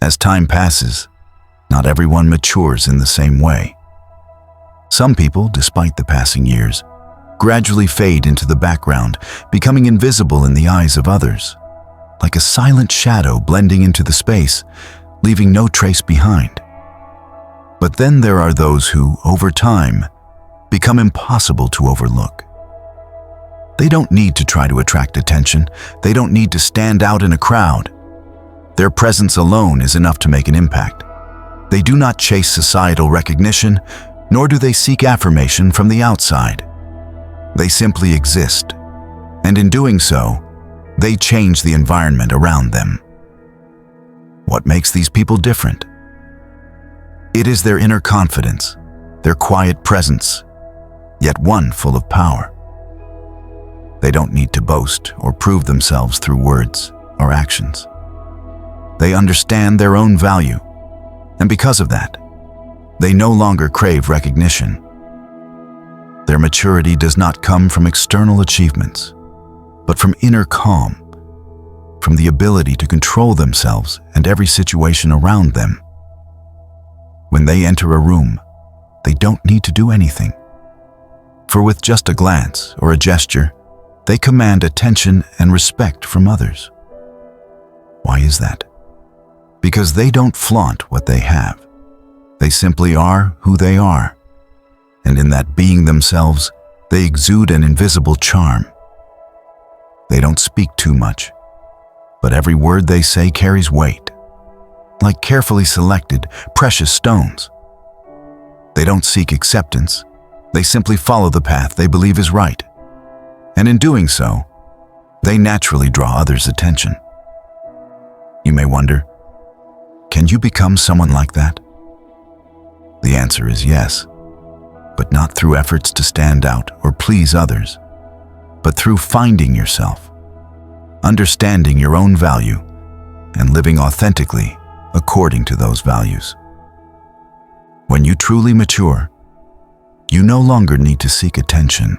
As time passes, not everyone matures in the same way. Some people, despite the passing years, gradually fade into the background, becoming invisible in the eyes of others, like a silent shadow blending into the space, leaving no trace behind. But then there are those who, over time, become impossible to overlook. They don't need to try to attract attention. They don't need to stand out in a crowd. Their presence alone is enough to make an impact. They do not chase societal recognition, nor do they seek affirmation from the outside. They simply exist, and in doing so, they change the environment around them. What makes these people different? It is their inner confidence, their quiet presence, yet one full of power. They don't need to boast or prove themselves through words or actions. They understand their own value, and because of that, they no longer crave recognition. Their maturity does not come from external achievements, but from inner calm, from the ability to control themselves and every situation around them. When they enter a room, they don't need to do anything. For with just a glance or a gesture, they command attention and respect from others. Why is that? Because they don't flaunt what they have. They simply are who they are. And in that being themselves, they exude an invisible charm. They don't speak too much, but every word they say carries weight, like carefully selected, precious stones. They don't seek acceptance. They simply follow the path they believe is right. And in doing so, they naturally draw others' attention. You may wonder, can you become someone like that? The answer is yes, but not through efforts to stand out or please others, but through finding yourself, understanding your own value, and living authentically according to those values. When you truly mature, you no longer need to seek attention.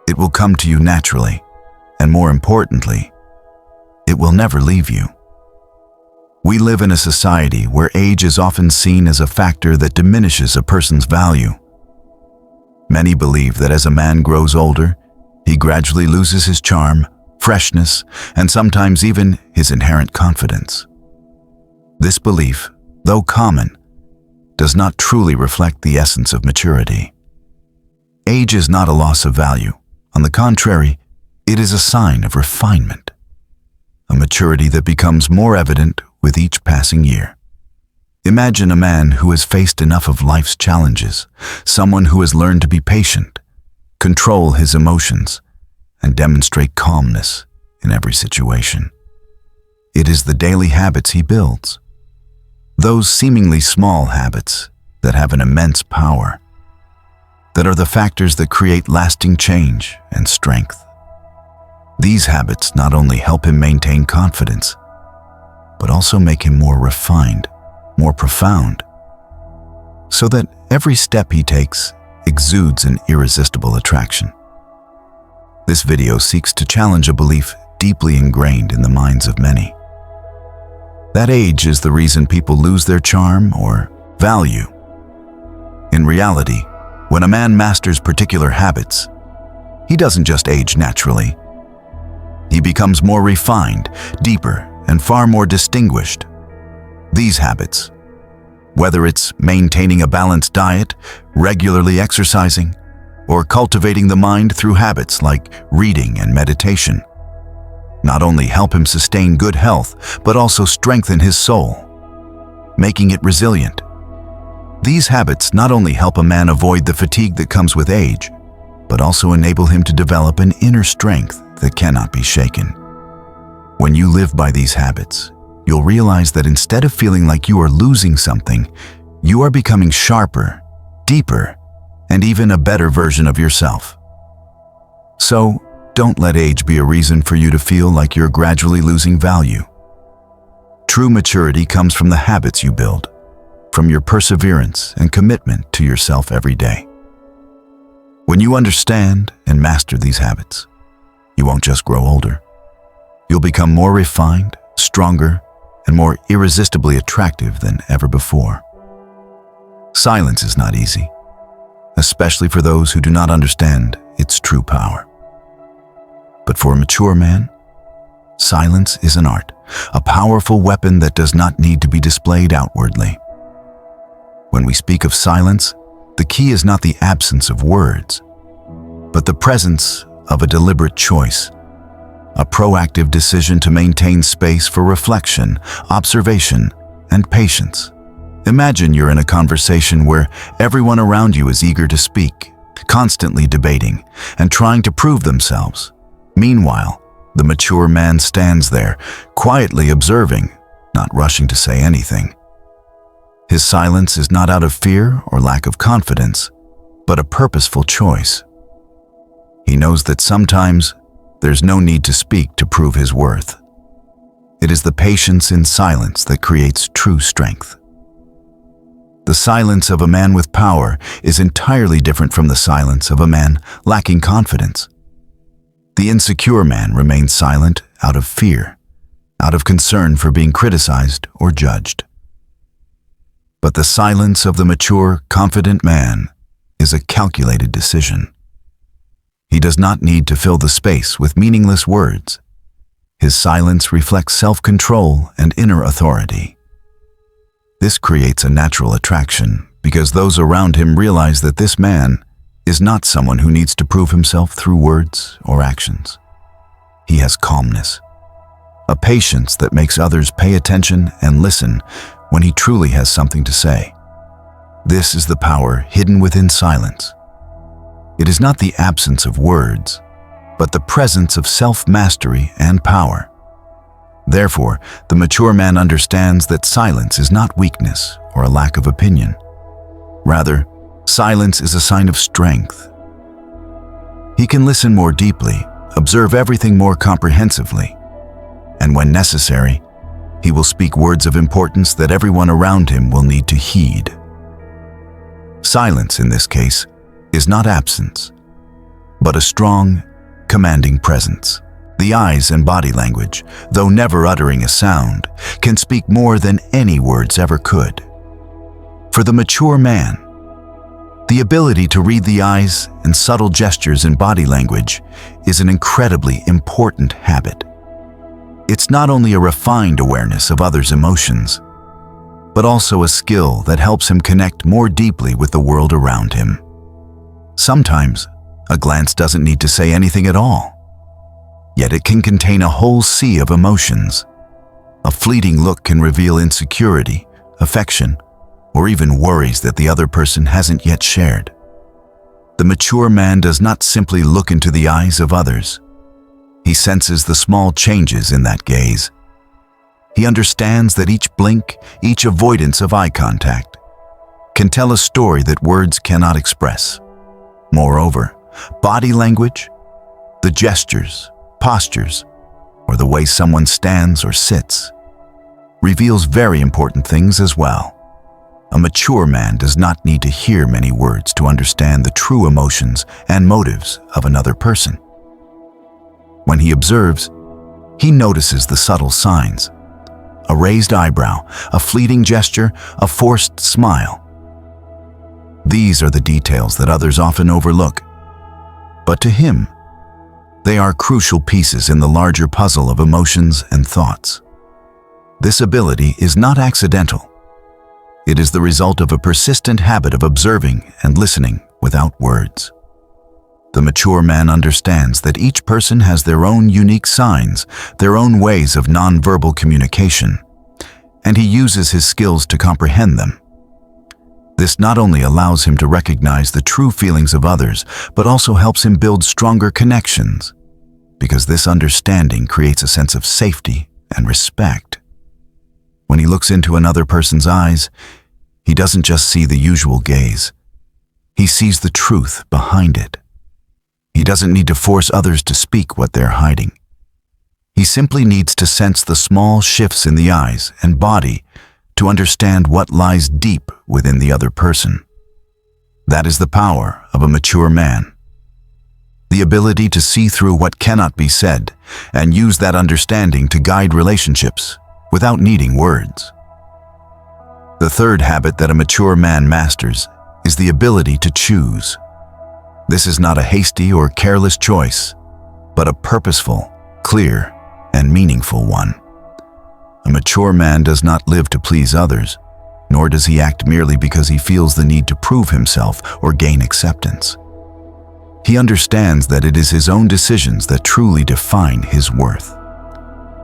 It will come to you naturally, and more importantly, it will never leave you. We live in a society where age is often seen as a factor that diminishes a person's value. Many believe that as a man grows older, he gradually loses his charm, freshness, and sometimes even his inherent confidence. This belief, though common, does not truly reflect the essence of maturity. Age is not a loss of value. On the contrary, it is a sign of refinement, a maturity that becomes more evident with each passing year. Imagine a man who has faced enough of life's challenges, someone who has learned to be patient, control his emotions, and demonstrate calmness in every situation. It is the daily habits he builds, those seemingly small habits that have an immense power, that are the factors that create lasting change and strength. These habits not only help him maintain confidence, but also make him more refined, more profound, so that every step he takes exudes an irresistible attraction. This video seeks to challenge a belief deeply ingrained in the minds of many. That age is the reason people lose their charm or value. In reality, when a man masters particular habits, he doesn't just age naturally. He becomes more refined, deeper, and far more distinguished. These habits, whether it's maintaining a balanced diet, regularly exercising, or cultivating the mind through habits like reading and meditation, not only help him sustain good health, but also strengthen his soul, making it resilient. These habits not only help a man avoid the fatigue that comes with age, but also enable him to develop an inner strength that cannot be shaken. When you live by these habits, you'll realize that instead of feeling like you are losing something, you are becoming sharper, deeper, and even a better version of yourself. So, don't let age be a reason for you to feel like you're gradually losing value. True maturity comes from the habits you build, from your perseverance and commitment to yourself every day. When you understand and master these habits, you won't just grow older. You'll become more refined, stronger, and more irresistibly attractive than ever before. Silence is not easy, especially for those who do not understand its true power. But for a mature man, silence is an art, a powerful weapon that does not need to be displayed outwardly. When we speak of silence, the key is not the absence of words, but the presence of a deliberate choice, a proactive decision to maintain space for reflection, observation, and patience. Imagine you're in a conversation where everyone around you is eager to speak, constantly debating, and trying to prove themselves. Meanwhile, the mature man stands there, quietly observing, not rushing to say anything. His silence is not out of fear or lack of confidence, but a purposeful choice. He knows that sometimes there's no need to speak to prove his worth. It is the patience in silence that creates true strength. The silence of a man with power is entirely different from the silence of a man lacking confidence. The insecure man remains silent out of fear, out of concern for being criticized or judged. But the silence of the mature, confident man is a calculated decision. He does not need to fill the space with meaningless words. His silence reflects self-control and inner authority. This creates a natural attraction because those around him realize that this man is not someone who needs to prove himself through words or actions. He has calmness, a patience that makes others pay attention and listen when he truly has something to say. This is the power hidden within silence. It is not the absence of words, but the presence of self-mastery and power. Therefore, the mature man understands that silence is not weakness or a lack of opinion. Rather, silence is a sign of strength. He can listen more deeply, observe everything more comprehensively, and when necessary, he will speak words of importance that everyone around him will need to heed. Silence, in this case, is not absence, but a strong, commanding presence. The eyes and body language, though never uttering a sound, can speak more than any words ever could. For the mature man, the ability to read the eyes and subtle gestures in body language is an incredibly important habit. It's not only a refined awareness of others' emotions, but also a skill that helps him connect more deeply with the world around him. Sometimes, a glance doesn't need to say anything at all, yet it can contain a whole sea of emotions. A fleeting look can reveal insecurity, affection, or even worries that the other person hasn't yet shared. The mature man does not simply look into the eyes of others. He senses the small changes in that gaze. He understands that each blink, each avoidance of eye contact, can tell a story that words cannot express. Moreover, body language, the gestures, postures, or the way someone stands or sits, reveals very important things as well. A mature man does not need to hear many words to understand the true emotions and motives of another person. When he observes, he notices the subtle signs: a raised eyebrow, a fleeting gesture, a forced smile. These are the details that others often overlook, but to him, they are crucial pieces in the larger puzzle of emotions and thoughts. This ability is not accidental. It is the result of a persistent habit of observing and listening without words. The mature man understands that each person has their own unique signs, their own ways of nonverbal communication, and he uses his skills to comprehend them. This not only allows him to recognize the true feelings of others, but also helps him build stronger connections, because this understanding creates a sense of safety and respect. When he looks into another person's eyes, he doesn't just see the usual gaze. He sees the truth behind it. He doesn't need to force others to speak what they're hiding. He simply needs to sense the small shifts in the eyes and body to understand what lies deep within the other person. That is the power of a mature man. The ability to see through what cannot be said and use that understanding to guide relationships, without needing words. The third habit that a mature man masters is the ability to choose. This is not a hasty or careless choice, but a purposeful, clear, and meaningful one. A mature man does not live to please others, nor does he act merely because he feels the need to prove himself or gain acceptance. He understands that it is his own decisions that truly define his worth.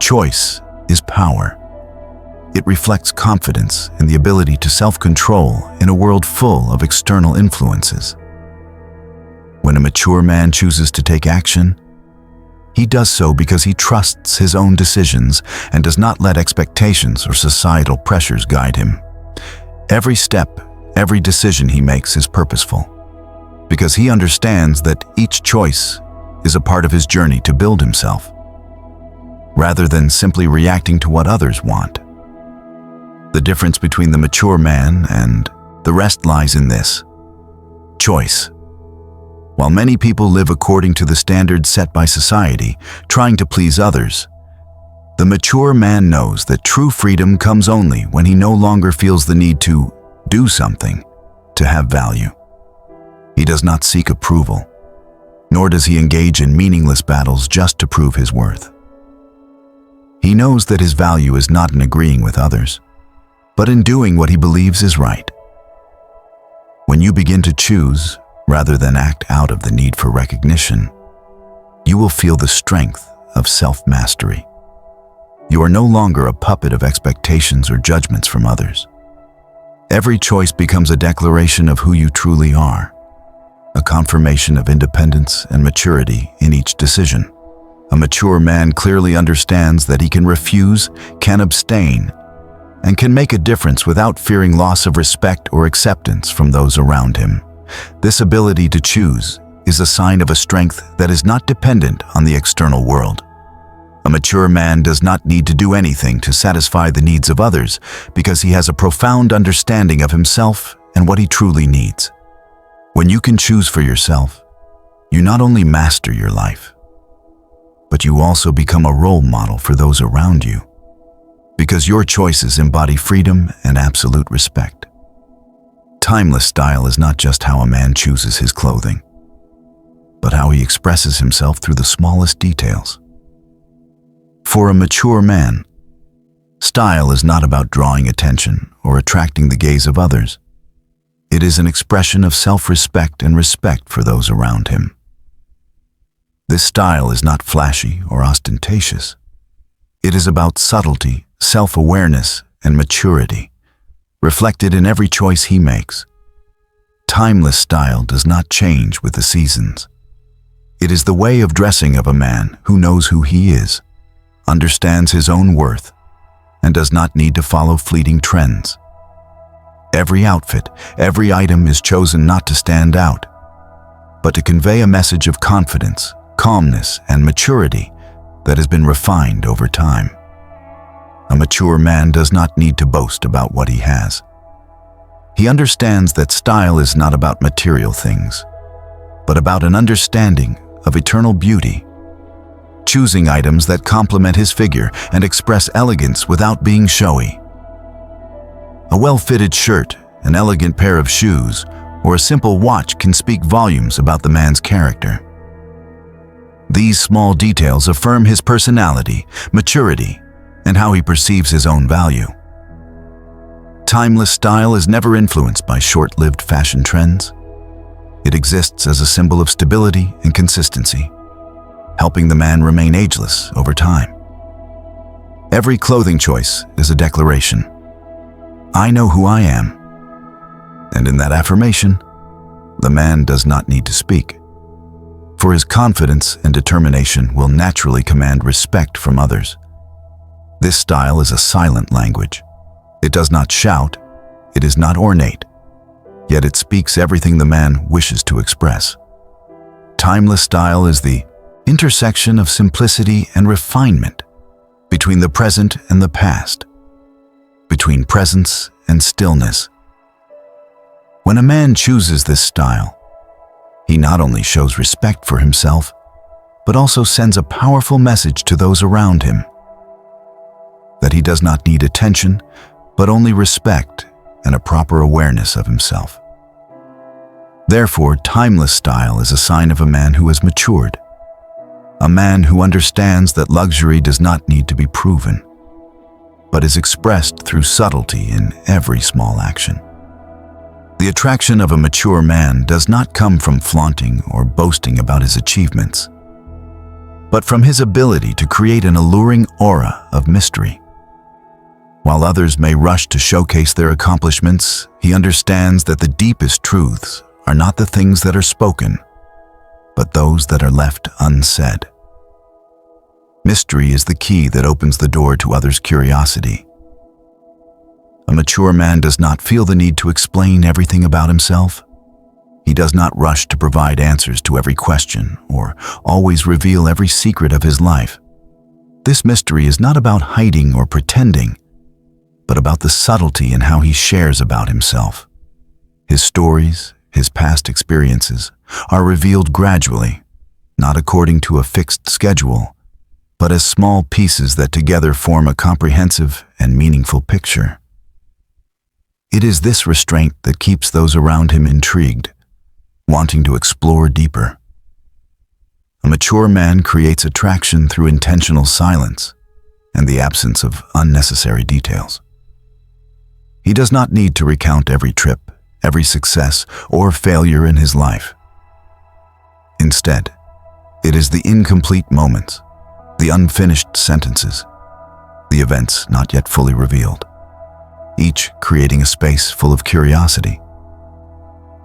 Choice is power. It reflects confidence in the ability to self-control in a world full of external influences. When a mature man chooses to take action, he does so because he trusts his own decisions and does not let expectations or societal pressures guide him. Every step, every decision he makes is purposeful, because he understands that each choice is a part of his journey to build himself, rather than simply reacting to what others want. The difference between the mature man and the rest lies in this: choice. While many people live according to the standards set by society, trying to please others, the mature man knows that true freedom comes only when he no longer feels the need to do something to have value. He does not seek approval, nor does he engage in meaningless battles just to prove his worth. He knows that his value is not in agreeing with others, but in doing what he believes is right. When you begin to choose, rather than act out of the need for recognition, you will feel the strength of self-mastery. You are no longer a puppet of expectations or judgments from others. Every choice becomes a declaration of who you truly are, a confirmation of independence and maturity in each decision. A mature man clearly understands that he can refuse, can abstain, and can make a difference without fearing loss of respect or acceptance from those around him. This ability to choose is a sign of a strength that is not dependent on the external world. A mature man does not need to do anything to satisfy the needs of others because he has a profound understanding of himself and what he truly needs. When you can choose for yourself, you not only master your life, but you also become a role model for those around you, because your choices embody freedom and absolute respect. Timeless style is not just how a man chooses his clothing, but how he expresses himself through the smallest details. For a mature man, style is not about drawing attention or attracting the gaze of others. It is an expression of self-respect and respect for those around him. This style is not flashy or ostentatious. It is about subtlety, self-awareness, and maturity, reflected in every choice he makes. Timeless style does not change with the seasons. It is the way of dressing of a man who knows who he is, understands his own worth, and does not need to follow fleeting trends. Every outfit, every item is chosen not to stand out, but to convey a message of confidence, calmness, and maturity that has been refined over time. A mature man does not need to boast about what he has. He understands that style is not about material things, but about an understanding of eternal beauty, choosing items that complement his figure and express elegance without being showy. A well-fitted shirt, an elegant pair of shoes, or a simple watch can speak volumes about the man's character. These small details affirm his personality, maturity, and how he perceives his own value. Timeless style is never influenced by short-lived fashion trends. It exists as a symbol of stability and consistency, helping the man remain ageless over time. Every clothing choice is a declaration. I know who I am. And in that affirmation, the man does not need to speak, for his confidence and determination will naturally command respect from others. This style is a silent language. It does not shout, it is not ornate, yet it speaks everything the man wishes to express. Timeless style is the intersection of simplicity and refinement, between the present and the past, between presence and stillness. When a man chooses this style, he not only shows respect for himself, but also sends a powerful message to those around him. that he does not need attention, but only respect and a proper awareness of himself. Therefore, timeless style is a sign of a man who has matured, a man who understands that luxury does not need to be proven, but is expressed through subtlety in every small action. The attraction of a mature man does not come from flaunting or boasting about his achievements, but from his ability to create an alluring aura of mystery. While others may rush to showcase their accomplishments, he understands that the deepest truths are not the things that are spoken, but those that are left unsaid. Mystery is the key that opens the door to others' curiosity. A mature man does not feel the need to explain everything about himself. He does not rush to provide answers to every question or always reveal every secret of his life. This mystery is not about hiding or pretending, but about the subtlety in how he shares about himself. His stories, his past experiences, are revealed gradually, not according to a fixed schedule, but as small pieces that together form a comprehensive and meaningful picture. It is this restraint that keeps those around him intrigued, wanting to explore deeper. A mature man creates attraction through intentional silence and the absence of unnecessary details. He does not need to recount every trip, every success, or failure in his life. Instead, it is the incomplete moments, the unfinished sentences, the events not yet fully revealed, each creating a space full of curiosity.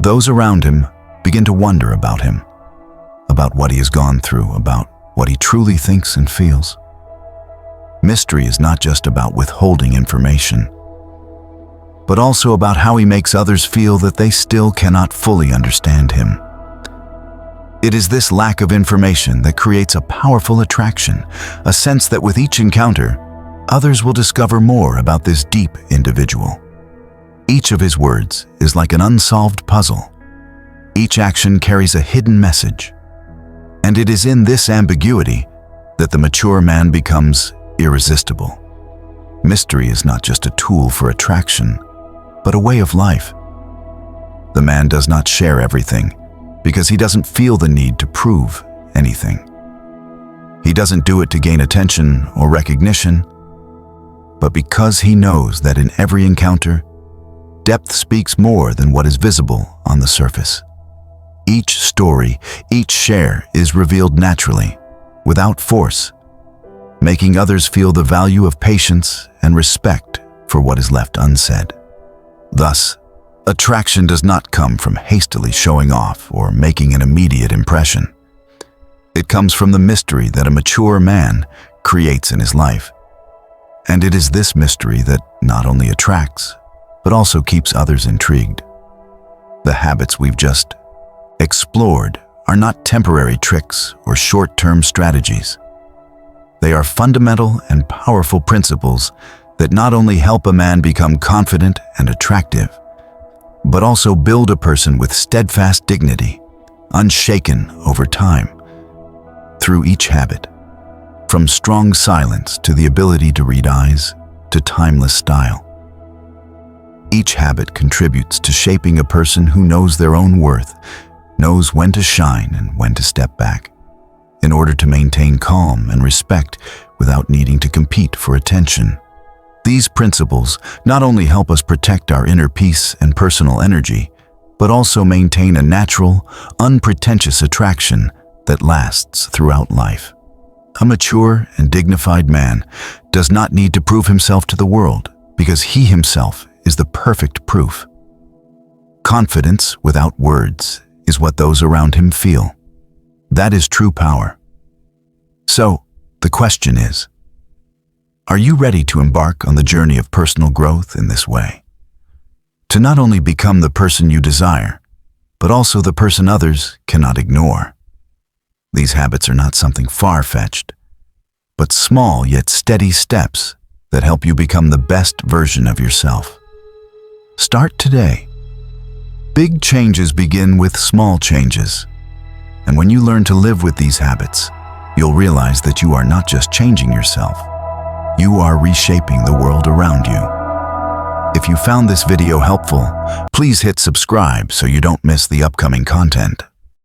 Those around him begin to wonder about him, about what he has gone through, about what he truly thinks and feels. Mystery is not just about withholding information, but also about how he makes others feel that they still cannot fully understand him. It is this lack of information that creates a powerful attraction, a sense that with each encounter, others will discover more about this deep individual. Each of his words is like an unsolved puzzle. Each action carries a hidden message. And it is in this ambiguity that the mature man becomes irresistible. Mystery is not just a tool for attraction, but a way of life. The man does not share everything because he doesn't feel the need to prove anything. He doesn't do it to gain attention or recognition, but because he knows that in every encounter, depth speaks more than what is visible on the surface. Each story, each share is revealed naturally, without force, making others feel the value of patience and respect for what is left unsaid. Thus, attraction does not come from hastily showing off or making an immediate impression. It comes from the mystery that a mature man creates in his life. And it is this mystery that not only attracts, but also keeps others intrigued. The habits we've just explored are not temporary tricks or short-term strategies. They are fundamental and powerful principles that not only help a man become confident and attractive, but also build a person with steadfast dignity, unshaken over time. Through each habit, from strong silence to the ability to read eyes to timeless style, each habit contributes to shaping a person who knows their own worth, knows when to shine and when to step back, in order to maintain calm and respect without needing to compete for attention. These principles not only help us protect our inner peace and personal energy, but also maintain a natural, unpretentious attraction that lasts throughout life. A mature and dignified man does not need to prove himself to the world because he himself is the perfect proof. Confidence without words is what those around him feel. That is true power. So, the question is, are you ready to embark on the journey of personal growth in this way? To not only become the person you desire, but also the person others cannot ignore. These habits are not something far-fetched, but small yet steady steps that help you become the best version of yourself. Start today. Big changes begin with small changes. And when you learn to live with these habits, you'll realize that you are not just changing yourself. you are reshaping the world around you. If you found this video helpful, please hit subscribe so you don't miss the upcoming content.